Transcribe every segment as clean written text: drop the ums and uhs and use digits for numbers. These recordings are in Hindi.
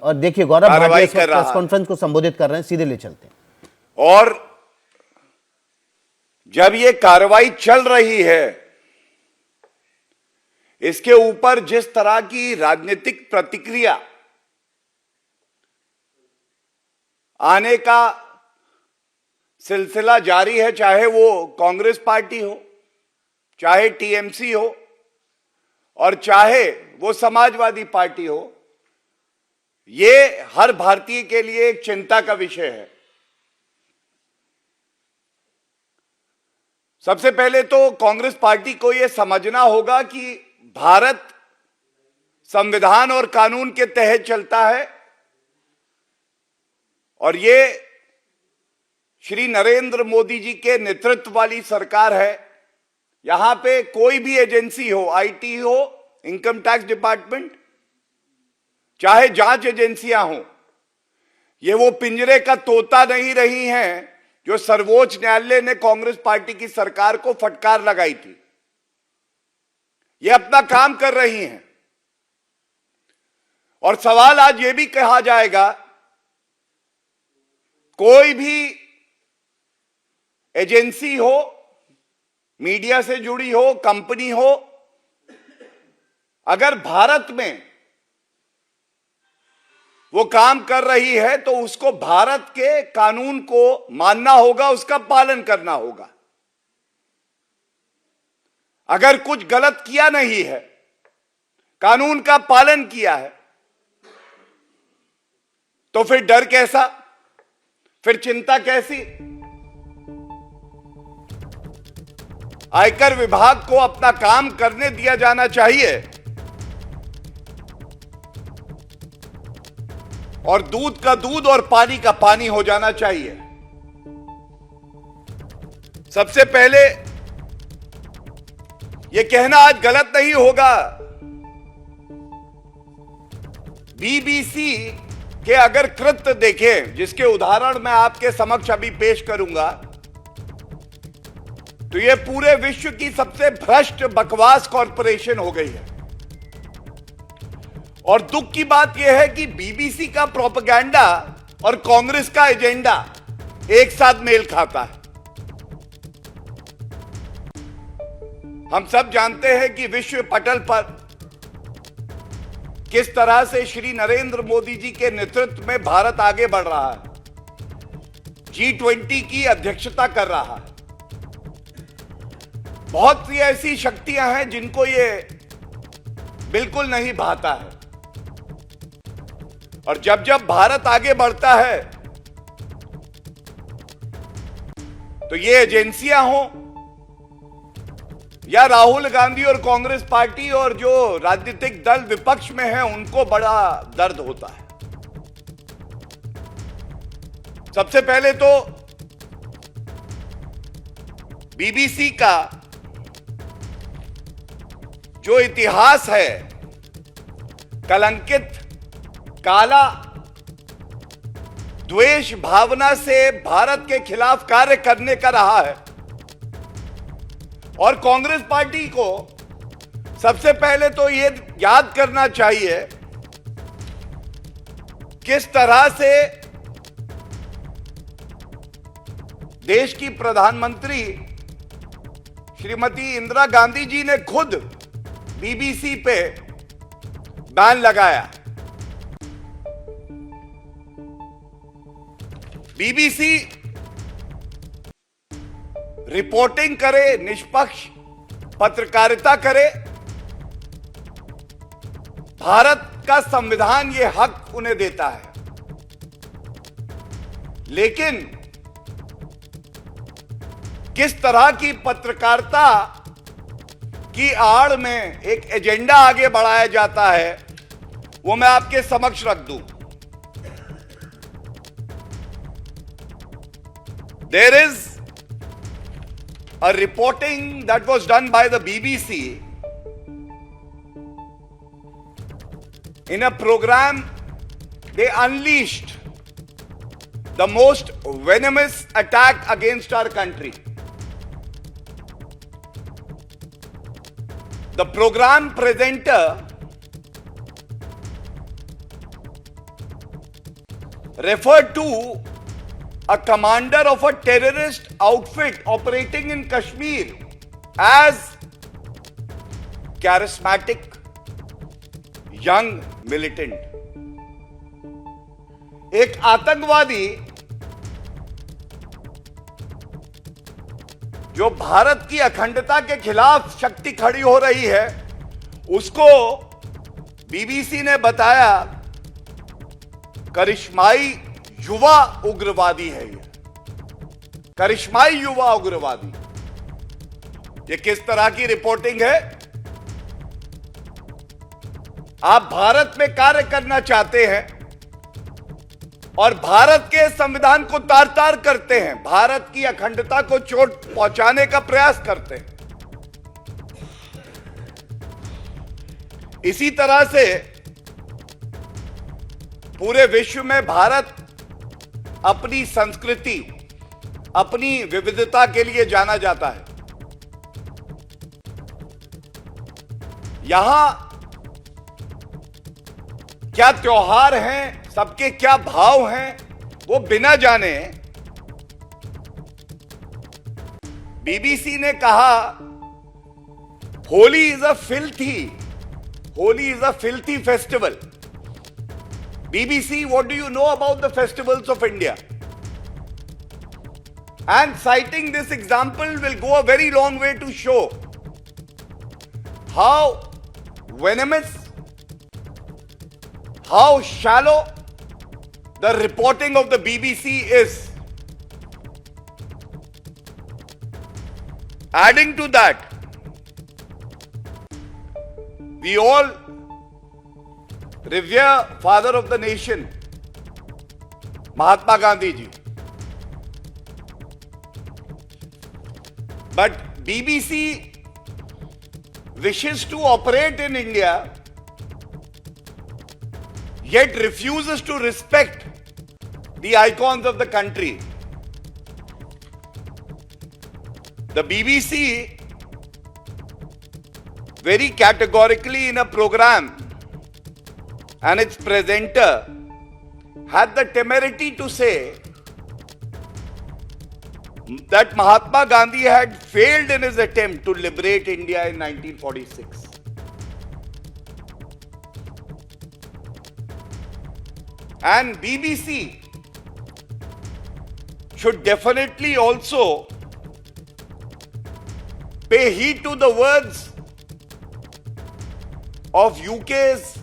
और देखिए गौरव भाटिया प्रेस कॉन्फ्रेंस को संबोधित कर रहे हैं, सीधे ले चलते हैं। और जब ये कार्रवाई चल रही है, इसके ऊपर जिस तरह की राजनीतिक प्रतिक्रिया आने का सिलसिला जारी है, चाहे वो कांग्रेस पार्टी हो, चाहे टीएमसी हो और चाहे वो समाजवादी पार्टी हो, ये हर भारतीय के लिए एक चिंता का विषय है। सबसे पहले तो कांग्रेस पार्टी को यह समझना होगा कि भारत संविधान और कानून के तहत चलता है और ये श्री नरेंद्र मोदी जी के नेतृत्व वाली सरकार है। यहां पे कोई भी एजेंसी हो, आईटी हो, इनकम टैक्स डिपार्टमेंट, चाहे जांच एजेंसियां हो, ये वो पिंजरे का तोता नहीं रही हैं जो सर्वोच्च न्यायालय ने कांग्रेस पार्टी की सरकार को फटकार लगाई थी। ये अपना काम कर रही हैं। और सवाल आज ये भी कहा जाएगा, कोई भी एजेंसी हो, मीडिया से जुड़ी हो, कंपनी हो, अगर भारत में वो काम कर रही है तो उसको भारत के कानून को मानना होगा, उसका पालन करना होगा। अगर कुछ गलत किया नहीं है, कानून का पालन किया है, तो फिर डर कैसा, फिर चिंता कैसी? आयकर विभाग को अपना काम करने दिया जाना चाहिए और दूध का दूध और पानी का पानी हो जाना चाहिए। सबसे पहले यह कहना आज गलत नहीं होगा, बीबीसी के अगर कृत्य देखें, जिसके उदाहरण मैं आपके समक्ष अभी पेश करूंगा, तो यह पूरे विश्व की सबसे भ्रष्ट बकवास कॉरपोरेशन हो गई है। और दुख की बात यह है कि बीबीसी का प्रोपेगेंडा और कांग्रेस का एजेंडा एक साथ मेल खाता है। हम सब जानते हैं कि विश्व पटल पर किस तरह से श्री नरेंद्र मोदी जी के नेतृत्व में भारत आगे बढ़ रहा है, G20 की अध्यक्षता कर रहा है। बहुत सी ऐसी शक्तियां हैं जिनको ये बिल्कुल नहीं भाता है। और जब जब भारत आगे बढ़ता है तो ये एजेंसियां हों या राहुल गांधी और कांग्रेस पार्टी और जो राजनीतिक दल विपक्ष में है, उनको बड़ा दर्द होता है। सबसे पहले तो बीबीसी का जो इतिहास है, कलंकित, काला, द्वेष भावना से भारत के खिलाफ कार्य करने का रहा है। और कांग्रेस पार्टी को सबसे पहले तो यह याद करना चाहिए किस तरह से देश की प्रधानमंत्री श्रीमती इंदिरा गांधी जी ने खुद बीबीसी पे बैन लगाया। बीबीसी रिपोर्टिंग करे, निष्पक्ष पत्रकारिता करे, भारत का संविधान ये हक उन्हें देता है। लेकिन किस तरह की पत्रकारिता की आड़ में एक एजेंडा आगे बढ़ाया जाता है, वो मैं आपके समक्ष रख दूं। There is a reporting that was done by the BBC in a program. They unleashed the most venomous attack against our country. The program presenter referred to a commander of a terrorist outfit operating in Kashmir as charismatic young militant. एक आतंकवादी जो भारत की अखंडता के खिलाफ शक्ति खड़ी हो रही है, उसको बीबीसी ने बताया करिश्माई युवा उग्रवादी है। ये करिश्माई युवा उग्रवादी, ये किस तरह की रिपोर्टिंग है? आप भारत में कार्य करना चाहते हैं और भारत के संविधान को तार तार करते हैं, भारत की अखंडता को चोट पहुंचाने का प्रयास करते हैं। इसी तरह से पूरे विश्व में भारत अपनी संस्कृति, अपनी विविधता के लिए जाना जाता है। यहां क्या त्योहार हैं, सबके क्या भाव हैं, वो बिना जाने बीबीसी ने कहा Holi is a filthy festival. BBC, what do you know about the festivals of India? And citing this example will go a very long way to show how venomous, how shallow the reporting of the BBC is. Adding to that, we all revere father of the nation, Mahatma Gandhi ji. But BBC wishes to operate in India, yet refuses to respect the icons of the country. The BBC very categorically in a program, and its presenter had the temerity to say that Mahatma Gandhi had failed in his attempt to liberate India in 1946. And BBC should definitely also pay heed to the words of UK's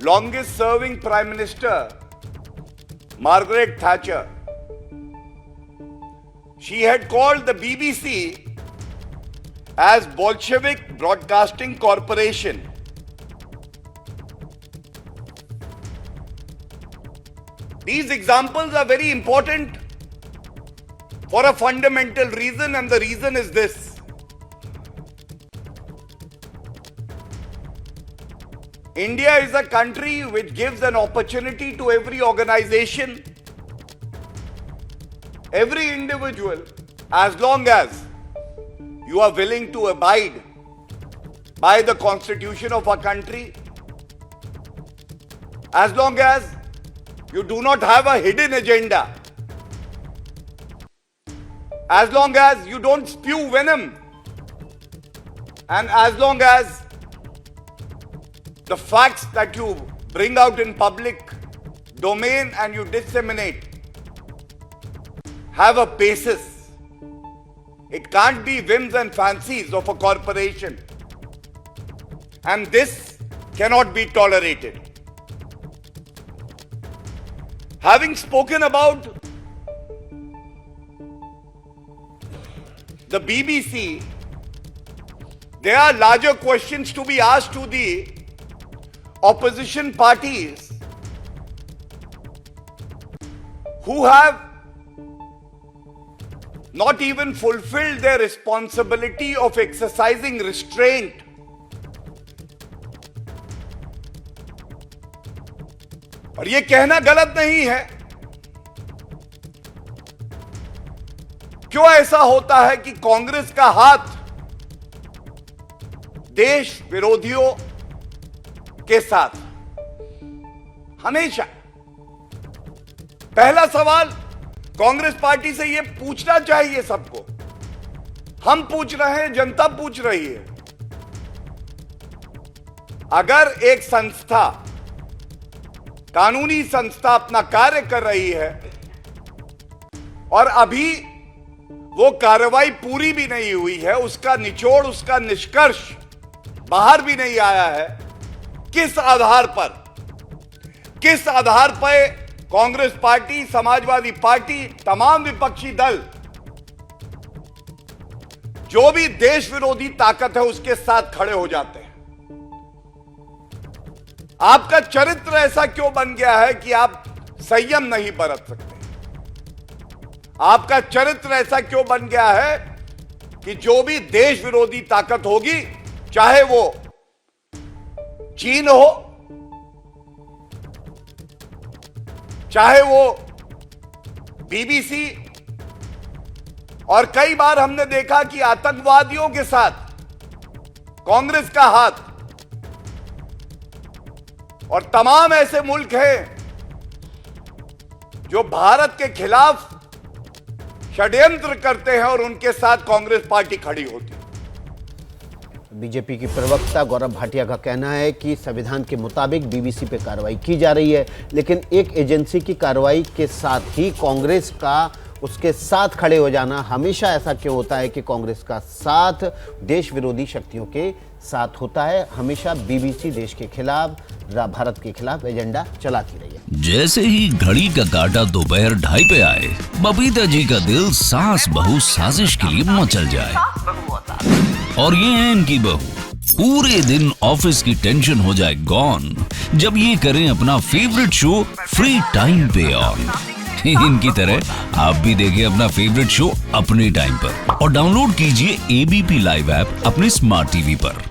longest serving Prime Minister, Margaret Thatcher. She had called the BBC as Bolshevik Broadcasting Corporation. These examples are very important for a fundamental reason, and the reason is this. India is a country which gives an opportunity to every organization, every individual, as long as you are willing to abide by the constitution of our country, as long as you do not have a hidden agenda, as long as you don't spew venom, and as long as the facts that you bring out in public domain and you disseminate have a basis. It can't be whims and fancies of a corporation. And this cannot be tolerated. Having spoken about the BBC, there are larger questions to be asked to the opposition parties who have not even fulfilled their responsibility of exercising restraint. और ये कहना गलत नहीं है। क्यों ऐसा होता है कि कांग्रेस का हाथ देश विरोधियों के साथ हमेशा पहला सवाल कांग्रेस पार्टी से यह पूछना चाहिए सबको, हम पूछ रहे हैं, जनता पूछ रही है। अगर एक संस्था, कानूनी संस्था अपना कार्य कर रही है और अभी वो कार्रवाई पूरी भी नहीं हुई है, उसका निचोड़, उसका निष्कर्ष बाहर भी नहीं आया है, किस आधार पर कांग्रेस पार्टी, समाजवादी पार्टी, तमाम विपक्षी दल, जो भी देश विरोधी ताकत है उसके साथ खड़े हो जाते हैं? आपका चरित्र ऐसा क्यों बन गया है कि आप संयम नहीं बरत सकते? आपका चरित्र ऐसा क्यों बन गया है कि जो भी देश विरोधी ताकत होगी, चाहे वो चीन हो, चाहे वो बीबीसी, और कई बार हमने देखा कि आतंकवादियों के साथ कांग्रेस का हाथ, और तमाम ऐसे मुल्क हैं जो भारत के खिलाफ षड्यंत्र करते हैं और उनके साथ कांग्रेस पार्टी खड़ी होती है। बीजेपी की प्रवक्ता गौरव भाटिया का कहना है कि संविधान के मुताबिक बीबीसी पे कार्रवाई की जा रही है, लेकिन एक एजेंसी की कार्रवाई के साथ ही कांग्रेस का उसके साथ खड़े हो जाना, हमेशा ऐसा क्यों होता है कि कांग्रेस का साथ देश विरोधी शक्तियों के साथ होता है? हमेशा बीबीसी देश के खिलाफ, भारत के खिलाफ एजेंडा चलाती रही है। जैसे ही घड़ी का काटा दोपहर 2:30 पे आए, बबीता जी का दिल सास बहू साजिश के लिए मचल जाए। और ये है इनकी बहू, पूरे दिन ऑफिस की टेंशन हो जाए गॉन जब ये करें अपना फेवरेट शो फ्री टाइम पे ऑन। इनकी तरह आप भी देखिए अपना फेवरेट शो अपने टाइम पर और डाउनलोड कीजिए एबीपी लाइव ऐप अपने स्मार्ट टीवी पर।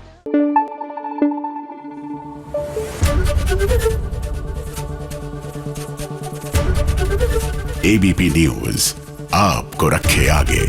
एबीपी न्यूज आपको रखे आगे।